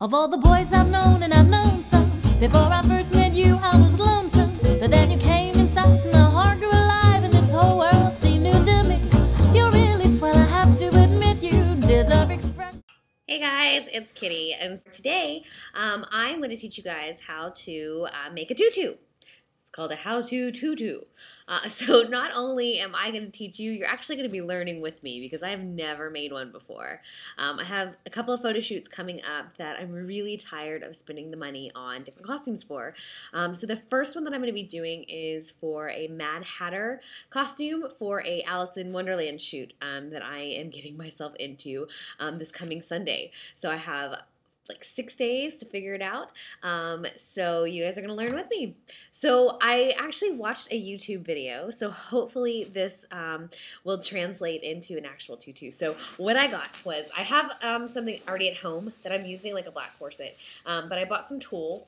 Of all the boys I've known, and I've known some, before I first met you I was lonesome, but then you came inside and my heart grew alive, and this whole world seemed new to me. You're really swell, I have to admit, you deserve expression. Hey guys, it's Kitty, and today I'm going to teach you guys how to make a tutu. It's called a how-to tutu. So not only am I going to teach you, you're actually going to be learning with me because I have never made one before. I have a couple of photo shoots coming up that I'm really tired of spending the money on different costumes for. So the first one that I'm going to be doing is for a Mad Hatter costume for a Alice in Wonderland shoot that I am getting myself into this coming Sunday. So I have like 6 days to figure it out. So you guys are gonna learn with me. So I actually watched a YouTube video, so hopefully this will translate into an actual tutu. So what I got was, I have something already at home that I'm using, like a black corset, but I bought some tulle,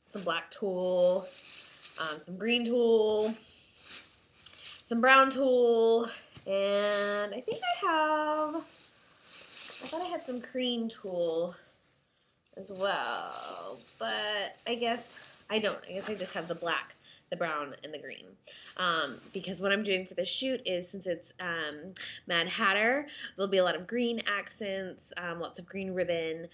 some black tulle, some green tulle, some brown tulle, and I think I thought I had some cream tulle as well, but I guess I don't. I guess I just have the black, the brown, and the green. Because what I'm doing for this shoot is, since it's Mad Hatter, there'll be a lot of green accents, lots of green ribbon,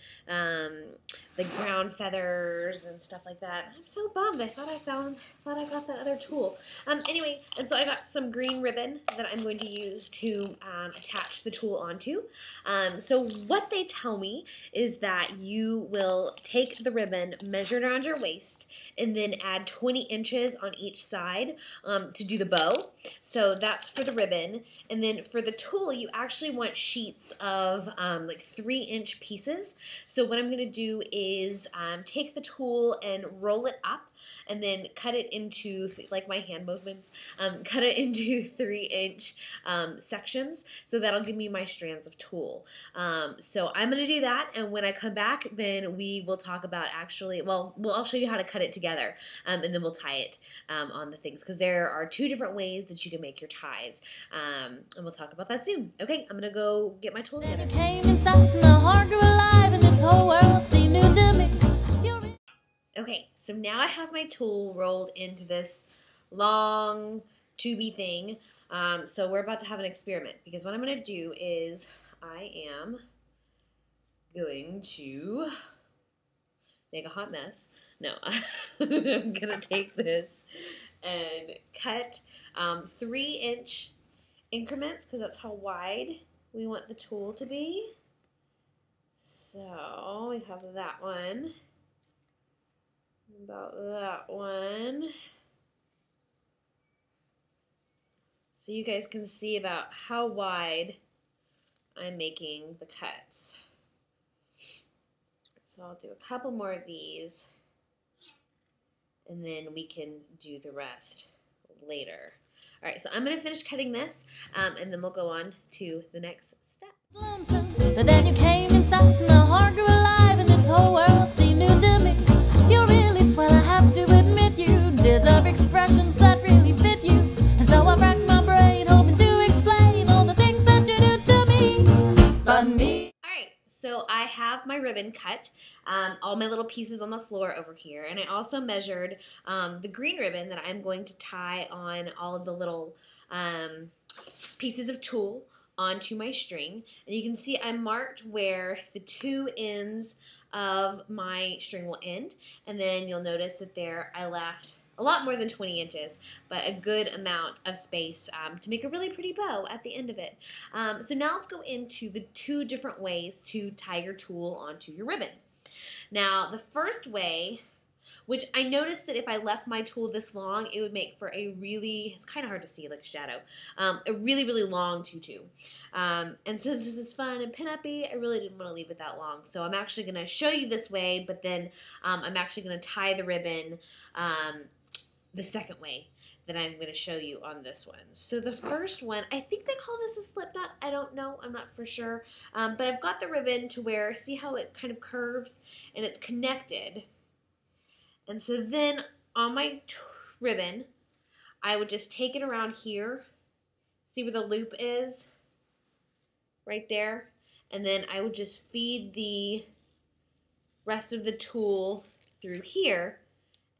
like brown feathers and stuff like that. I'm so bummed. I thought I got that other tulle. Anyway, and so I got some green ribbon that I'm going to use to attach the tulle onto. So what they tell me is that you will take the ribbon, measure it around your waist, and then add 20 inches on each side to do the bow. So that's for the ribbon. And then for the tulle, you actually want sheets of like 3-inch pieces. So what I'm going to do is take the tulle and roll it up, and then cut it into, like my hand movements, cut it into 3-inch sections. So that'll give me my strands of tulle. So I'm going to do that, and when I come back, then we will talk about actually, well, I'll show you how to cut it together, and then we'll tie it on the things, because there are 2 different ways that you can make your ties, and we'll talk about that soon. Okay, I'm gonna go get my tulle together. You came inside and my heart grew alive, and this whole world seemed new to me. Okay, so now I have my tulle rolled into this long tubey thing. So we're about to have an experiment, because what I'm gonna do is I am going to make a hot mess. No, I'm gonna take this and cut 3-inch increments, because that's how wide we want the tulle to be. So we have that one, about that one. So you guys can see about how wide I'm making the cuts. So I'll do a couple more of these, and then we can do the rest later. All right, so I'm going to finish cutting this, and then we'll go on to the next step. But then you came inside and my heart grew alive, and this whole world seemed new to me. You're really swell, I have to admit, you deserve expressions that really fit you. And so I racked my brain hoping to explain all the things that you do to me. But me. So I have my ribbon cut, all my little pieces on the floor over here, and I also measured the green ribbon that I'm going to tie on all of the little pieces of tulle onto my string. And you can see I marked where the 2 ends of my string will end, and then you'll notice that there I left a lot more than 20 inches, but a good amount of space to make a really pretty bow at the end of it. So now let's go into the 2 different ways to tie your tulle onto your ribbon. Now the first way, which I noticed that if I left my tulle this long, it would make for a really, it's kind of hard to see, like a shadow, a really, really long tutu. And since this is fun and pin-up-y, I really didn't want to leave it that long. So I'm actually going to show you this way, but then I'm actually going to tie the ribbon the second way that I'm going to show you on this one. So the first one, I think they call this a slip knot. I don't know. I'm not for sure. But I've got the ribbon to where, see how it kind of curves and it's connected. And so then on my ribbon, I would just take it around here. See where the loop is? Right there. And then I would just feed the rest of the tulle through here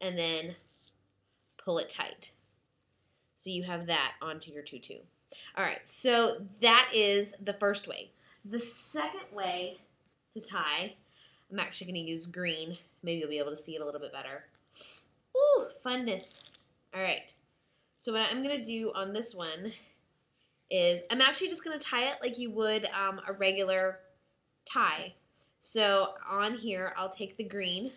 and then pull it tight. So you have that onto your tutu. All right, so that is the first way. The second way to tie, I'm actually going to use green. Maybe you'll be able to see it a little bit better. Ooh, funness. All right, so what I'm going to do on this one is I'm actually just going to tie it like you would a regular tie. So on here, I'll take the green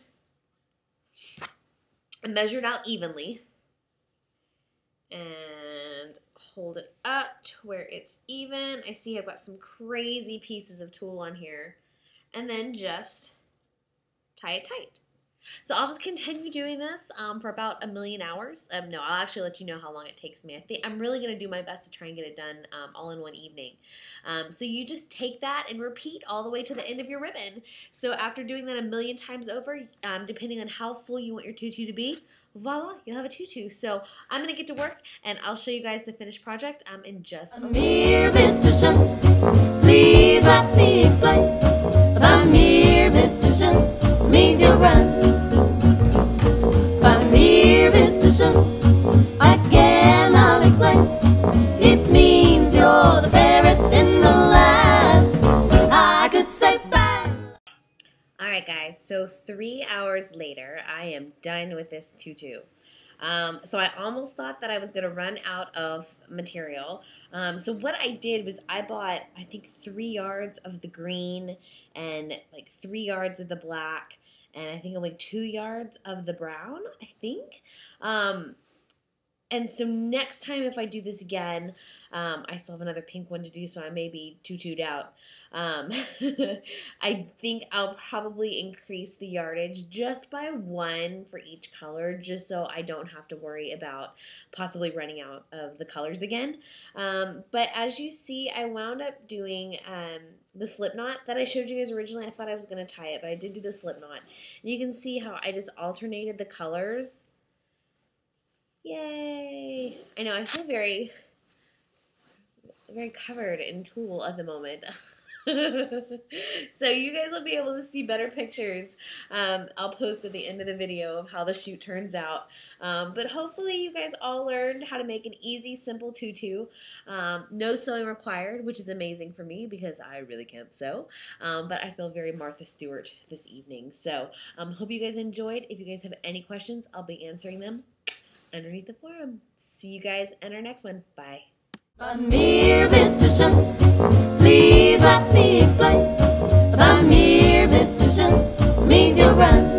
and measure it out evenly and hold it up to where it's even. I see I've got some crazy pieces of tulle on here, and then just tie it tight. So I'll just continue doing this for about 1,000,000 hours. No, I'll actually let you know how long it takes me. I think I'm really going to do my best to try and get it done all in one evening. So you just take that and repeat all the way to the end of your ribbon. So after doing that 1,000,000 times over, depending on how full you want your tutu to be, voila, you'll have a tutu. So I'm going to get to work, and I'll show you guys the finished project in just a moment. Mere visitation, please let me explain. By mere visitation means you'll run. By mere visitation, again I'll explain. It means you're the fairest in the land. I could say bye. Alright guys, so 3 hours later, I am done with this tutu. So I almost thought that I was going to run out of material. So what I did was I bought, I think, 3 yards of the green and like 3 yards of the black and I think only 2 yards of the brown, I think. And so next time if I do this again, I still have another pink one to do, so I may be tutued out. I think I'll probably increase the yardage just by 1 for each color, just so I don't have to worry about possibly running out of the colors again. But as you see, I wound up doing the slip knot that I showed you guys originally. I thought I was going to tie it, but I did do the slip knot. And you can see how I just alternated the colors. Yay! I know, I feel very covered in tulle at the moment. So you guys will be able to see better pictures. I'll post at the end of the video of how the shoot turns out. But hopefully you guys all learned how to make an easy, simple tutu. No sewing required, which is amazing for me because I really can't sew. But I feel very Martha Stewart this evening. So hope you guys enjoyed. If you guys have any questions, I'll be answering them underneath the forum. See you guys in our next one. Bye. By mere visitation, please let me explain. By mere visitation means you'll run.